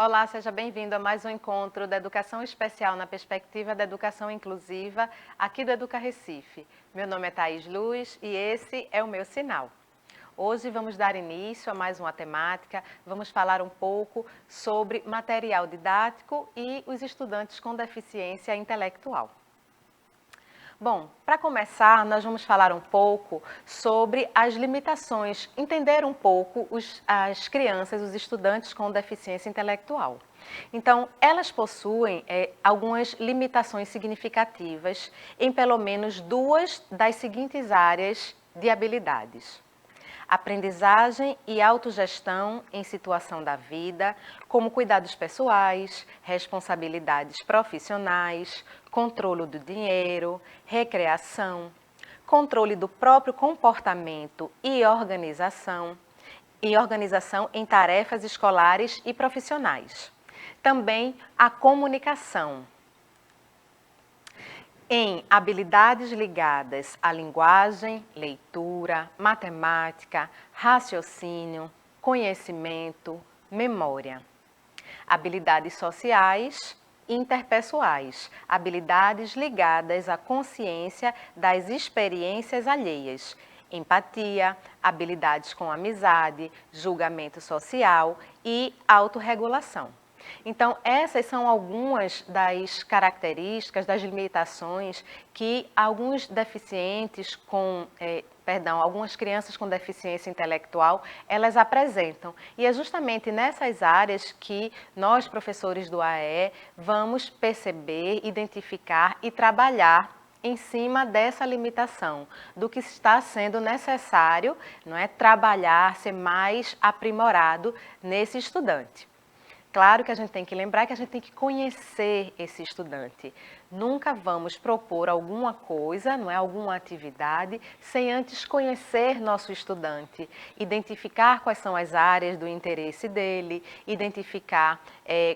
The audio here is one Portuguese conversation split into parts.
Olá, seja bem-vindo a mais um encontro da Educação Especial na Perspectiva da Educação Inclusiva, aqui do Educa Recife. Meu nome é Thaís Luz e esse é o meu sinal. Hoje vamos dar início a mais uma temática, vamos falar um pouco sobre material didático e os estudantes com deficiência intelectual. Bom, para começar, nós vamos falar um pouco sobre as limitações, entender um pouco as crianças, os estudantes com deficiência intelectual. Então, elas possuem algumas limitações significativas em pelo menos duas das seguintes áreas de habilidades: aprendizagem e autogestão em situação da vida, como cuidados pessoais, responsabilidades profissionais, controle do dinheiro, recreação, controle do próprio comportamento e organização em tarefas escolares e profissionais. Também a comunicação, em habilidades ligadas à linguagem, leitura, matemática, raciocínio, conhecimento, memória. Habilidades sociais e interpessoais, habilidades ligadas à consciência das experiências alheias, empatia, habilidades com amizade, julgamento social e autorregulação. Então, essas são algumas das características, das limitações que alguns deficientes algumas crianças com deficiência intelectual, elas apresentam. E é justamente nessas áreas que nós, professores do AE, vamos perceber, identificar e trabalhar em cima dessa limitação, do que está sendo necessário, não é, trabalhar, ser mais aprimorado nesse estudante. Claro que a gente tem que lembrar que a gente tem que conhecer esse estudante. Nunca vamos propor alguma coisa, não é, alguma atividade, sem antes conhecer nosso estudante, identificar quais são as áreas do interesse dele, identificar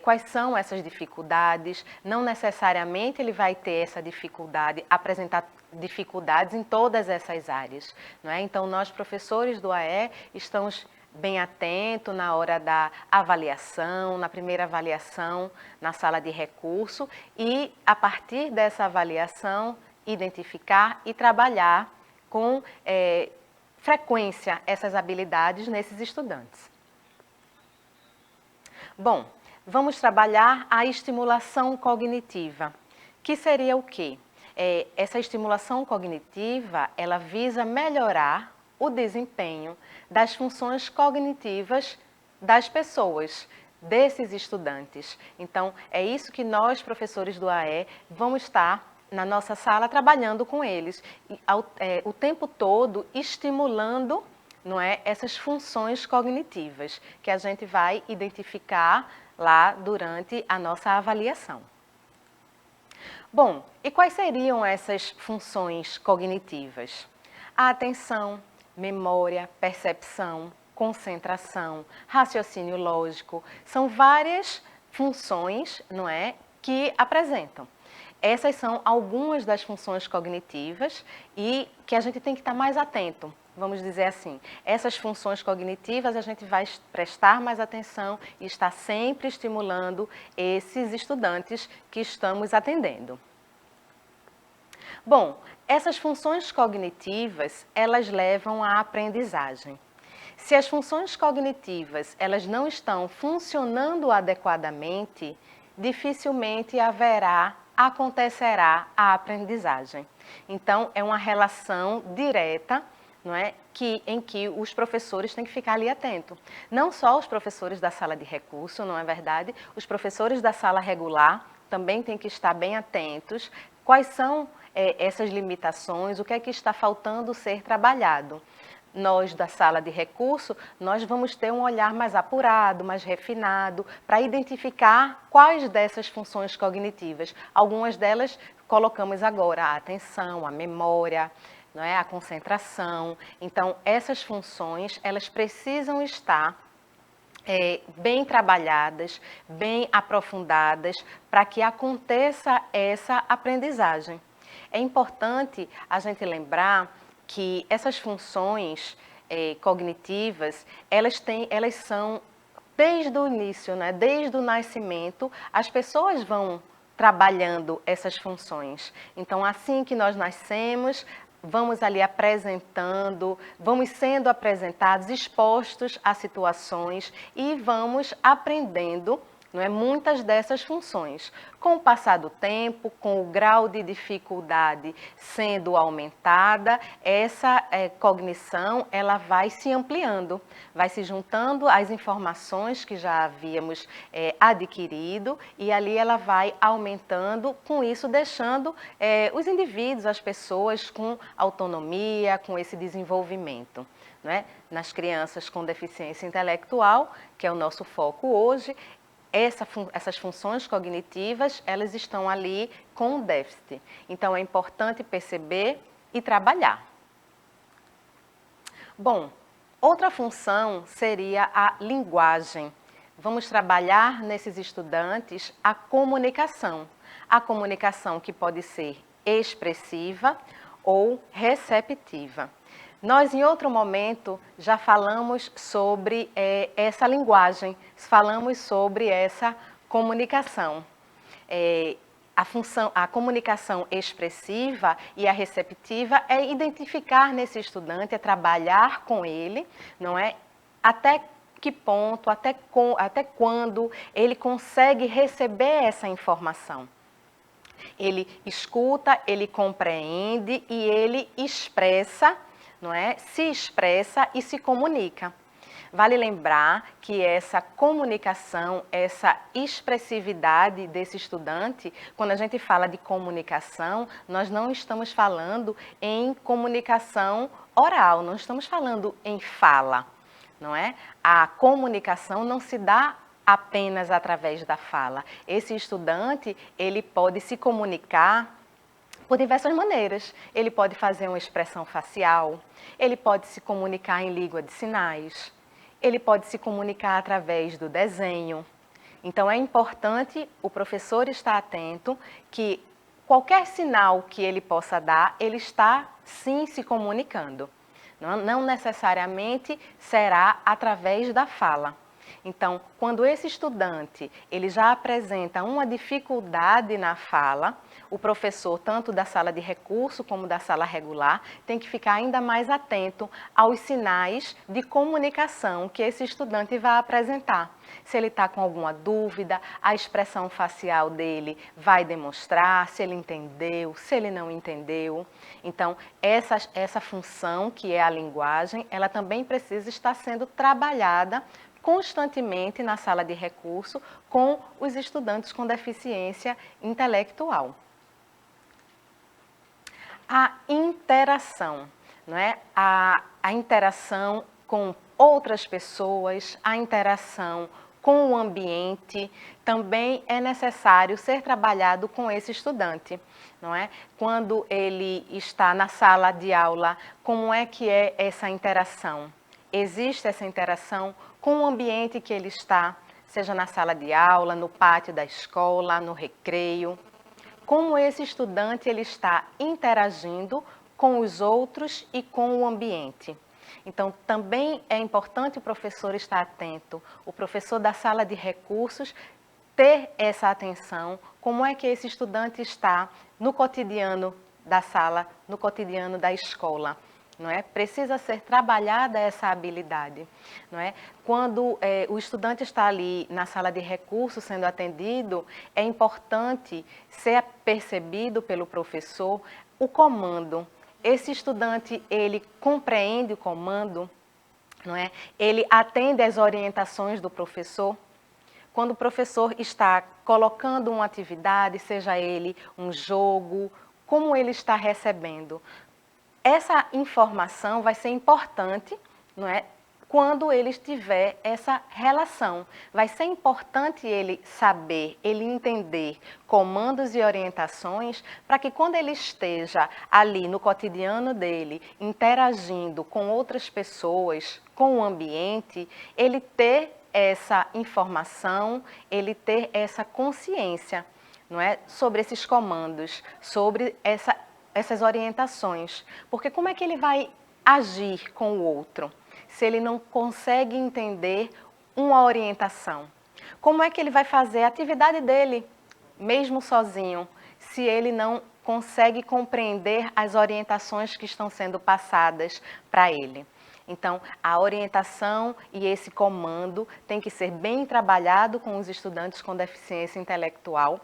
quais são essas dificuldades. Não necessariamente ele vai ter essa dificuldade, apresentar dificuldades em todas essas áreas, não é? Então, nós, professores do AE, estamos bem atento na hora da avaliação, na primeira avaliação na sala de recurso e, a partir dessa avaliação, identificar e trabalhar com frequência essas habilidades nesses estudantes. Bom, vamos trabalhar a estimulação cognitiva, que seria o quê? Essa estimulação cognitiva, ela visa melhorar o desempenho das funções cognitivas das pessoas, desses estudantes. Então, é isso que nós, professores do AE, vamos estar na nossa sala trabalhando com eles, o tempo todo estimulando, não é, essas funções cognitivas que a gente vai identificar lá durante a nossa avaliação. Bom, e quais seriam essas funções cognitivas? A atenção, memória, percepção, concentração, raciocínio lógico, são várias funções, não é, que apresentam. Essas são algumas das funções cognitivas e que a gente tem que estar mais atento, vamos dizer assim. Essas funções cognitivas a gente vai prestar mais atenção e estar sempre estimulando esses estudantes que estamos atendendo. Bom, essas funções cognitivas, elas levam à aprendizagem. Se as funções cognitivas, elas não estão funcionando adequadamente, dificilmente acontecerá a aprendizagem. Então, é uma relação direta, não é, em que os professores têm que ficar ali atentos. Não só os professores da sala de recurso, não é verdade? Os professores da sala regular também têm que estar bem atentos. Quais são essas limitações, o que é que está faltando ser trabalhado? Nós, da sala de recurso, nós vamos ter um olhar mais apurado, mais refinado, para identificar quais dessas funções cognitivas. Algumas delas colocamos agora, a atenção, a memória, não é? A concentração. Então, essas funções, elas precisam estar bem trabalhadas, bem aprofundadas, para que aconteça essa aprendizagem. É importante a gente lembrar que essas funções cognitivas, elas são desde o início, né? Desde o nascimento, as pessoas vão trabalhando essas funções. Então, assim que nós nascemos, vamos ali apresentando, vamos sendo apresentados, expostos a situações e vamos aprendendo, não é, muitas dessas funções. Com o passar do tempo, com o grau de dificuldade sendo aumentada, essa cognição ela vai se ampliando, vai se juntando às informações que já havíamos adquirido e ali ela vai aumentando, com isso deixando os indivíduos, as pessoas com autonomia, com esse desenvolvimento. Não é? Nas crianças com deficiência intelectual, que é o nosso foco hoje, essas funções cognitivas, elas estão ali com déficit. Então, é importante perceber e trabalhar. Bom, outra função seria a linguagem. Vamos trabalhar nesses estudantes a comunicação. A comunicação que pode ser expressiva ou receptiva. Nós, em outro momento, já falamos sobre essa linguagem, falamos sobre essa comunicação. A comunicação expressiva e a receptiva é identificar nesse estudante, é trabalhar com ele, não é? Até que ponto, até quando ele consegue receber essa informação. Ele escuta, ele compreende e ele expressa, não é? Se expressa e se comunica. Vale lembrar que essa comunicação, essa expressividade desse estudante, quando a gente fala de comunicação, nós não estamos falando em comunicação oral, não estamos falando em fala, não é? A comunicação não se dá apenas através da fala. Esse estudante, ele pode se comunicar por diversas maneiras. Ele pode fazer uma expressão facial, ele pode se comunicar em língua de sinais, ele pode se comunicar através do desenho. Então, é importante o professor estar atento que qualquer sinal que ele possa dar, ele está sim se comunicando. Não necessariamente será através da fala. Então, quando esse estudante ele já apresenta uma dificuldade na fala, o professor, tanto da sala de recurso como da sala regular, tem que ficar ainda mais atento aos sinais de comunicação que esse estudante vai apresentar. Se ele está com alguma dúvida, a expressão facial dele vai demonstrar se ele entendeu, se ele não entendeu. Então, essa função, que é a linguagem, ela também precisa estar sendo trabalhada constantemente na sala de recurso com os estudantes com deficiência intelectual. A interação, não é? A interação com outras pessoas, a interação com o ambiente, também é necessário ser trabalhado com esse estudante, não é? Quando ele está na sala de aula, como é que é essa interação? Existe essa interação com o ambiente que ele está, seja na sala de aula, no pátio da escola, no recreio. Como esse estudante ele está interagindo com os outros e com o ambiente. Então, também é importante o professor estar atento, o professor da sala de recursos ter essa atenção, como é que esse estudante está no cotidiano da sala, no cotidiano da escola. Não é? Precisa ser trabalhada essa habilidade. Não é? Quando o estudante está ali na sala de recursos sendo atendido, é importante ser percebido pelo professor o comando. Esse estudante, ele compreende o comando, não é? Ele atende às orientações do professor. Quando o professor está colocando uma atividade, seja ele um jogo, como ele está recebendo. Essa informação vai ser importante, não é? Quando ele tiver essa relação. Vai ser importante ele saber, ele entender comandos e orientações para que quando ele esteja ali no cotidiano dele, interagindo com outras pessoas, com o ambiente, ele ter essa informação, ele ter essa consciência, não é? Sobre esses comandos, sobre essas orientações. Porque como é que ele vai agir com o outro se ele não consegue entender uma orientação. Como é que ele vai fazer a atividade dele, mesmo sozinho, se ele não consegue compreender as orientações que estão sendo passadas para ele? Então, a orientação e esse comando tem que ser bem trabalhado com os estudantes com deficiência intelectual,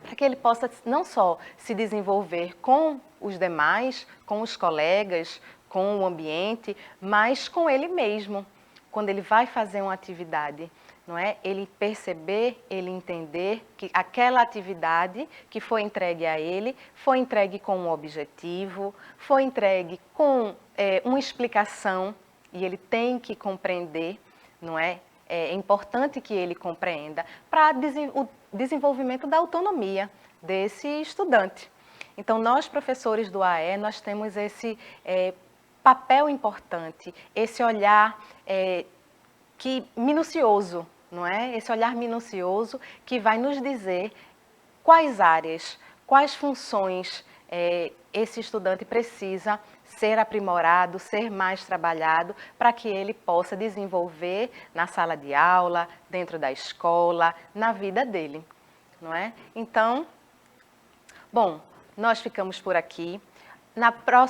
para que ele possa não só se desenvolver com os demais, com os colegas, com o ambiente, mas com ele mesmo, quando ele vai fazer uma atividade, não é? Ele perceber, ele entender que aquela atividade que foi entregue a ele, foi entregue com um objetivo, foi entregue com uma explicação, e ele tem que compreender, não é? É importante que ele compreenda para o desenvolvimento da autonomia desse estudante. Então, nós, professores do AE, nós temos esse papel importante, esse olhar minucioso, não é? Esse olhar minucioso que vai nos dizer quais áreas, quais funções esse estudante precisa ser aprimorado, ser mais trabalhado, para que ele possa desenvolver na sala de aula, dentro da escola, na vida dele, não é? Então, bom, nós ficamos por aqui.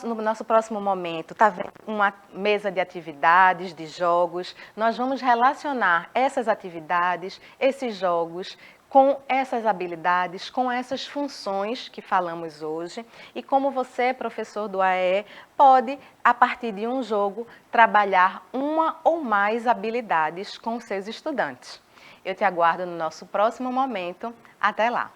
No nosso próximo momento, está vendo uma mesa de atividades, de jogos. Nós vamos relacionar essas atividades, esses jogos, com essas habilidades, com essas funções que falamos hoje, e como você, professor do AE, pode, a partir de um jogo, trabalhar uma ou mais habilidades com os seus estudantes. Eu te aguardo no nosso próximo momento. Até lá!